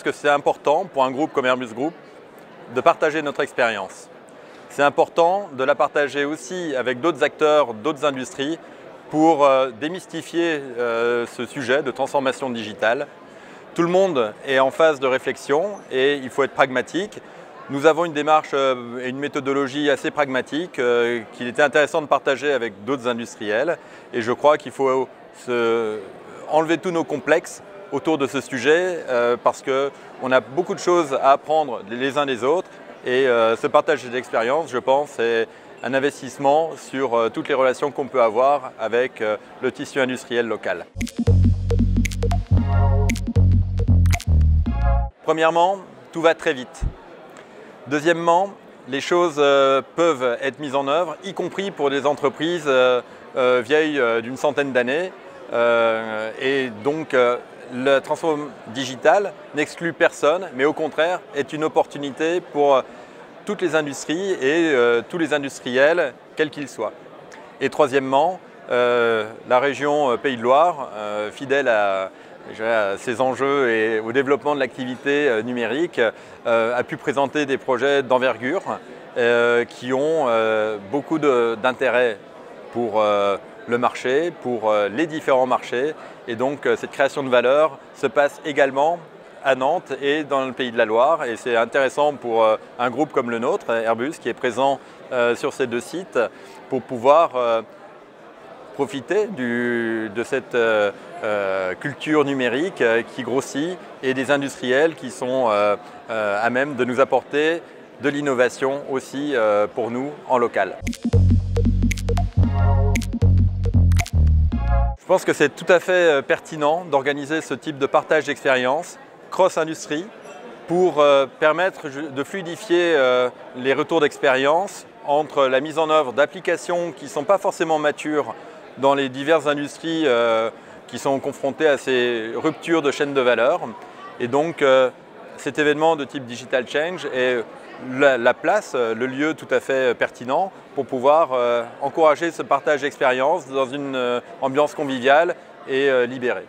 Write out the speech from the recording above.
pense que c'est important pour un groupe comme Airbus Group de partager notre expérience. C'est important de la partager aussi avec d'autres acteurs, d'autres industries pour démystifier ce sujet de transformation digitale. Tout le monde est en phase de réflexion et il faut être pragmatique. Nous avons une démarche et une méthodologie assez pragmatique qu'il était intéressant de partager avec d'autres industriels. Et je crois qu'il faut enlever tous nos complexes autour de ce sujet parce qu'on a beaucoup de choses à apprendre les uns des autres. Et ce partage d'expérience, je pense, est un investissement sur toutes les relations qu'on peut avoir avec le tissu industriel local. Premièrement, tout va très vite. Deuxièmement, les choses peuvent être mises en œuvre, y compris pour des entreprises vieilles d'une centaine d'années. Et donc, la transformation digitale n'exclut personne, mais au contraire est une opportunité pour toutes les industries et tous les industriels, quels qu'ils soient. Et troisièmement, la région Pays de Loire, fidèle à ces enjeux et au développement de l'activité numérique, a pu présenter des projets d'envergure qui ont beaucoup d'intérêt pour le marché, pour les différents marchés. Et donc cette création de valeur se passe également à Nantes et dans le Pays de la Loire. Et c'est intéressant pour un groupe comme le nôtre, Airbus, qui est présent sur ces deux sites, pour pouvoir profiter de cette culture numérique qui grossit et des industriels qui sont à même de nous apporter de l'innovation aussi pour nous en local. Je pense que c'est tout à fait pertinent d'organiser ce type de partage d'expérience cross-industrie pour permettre de fluidifier les retours d'expérience entre la mise en œuvre d'applications qui ne sont pas forcément matures dans les diverses industries qui sont confrontées à ces ruptures de chaîne de valeur. Et donc cet événement de type Digital Change est la place, le lieu tout à fait pertinent pour pouvoir encourager ce partage d'expérience dans une ambiance conviviale et libérée.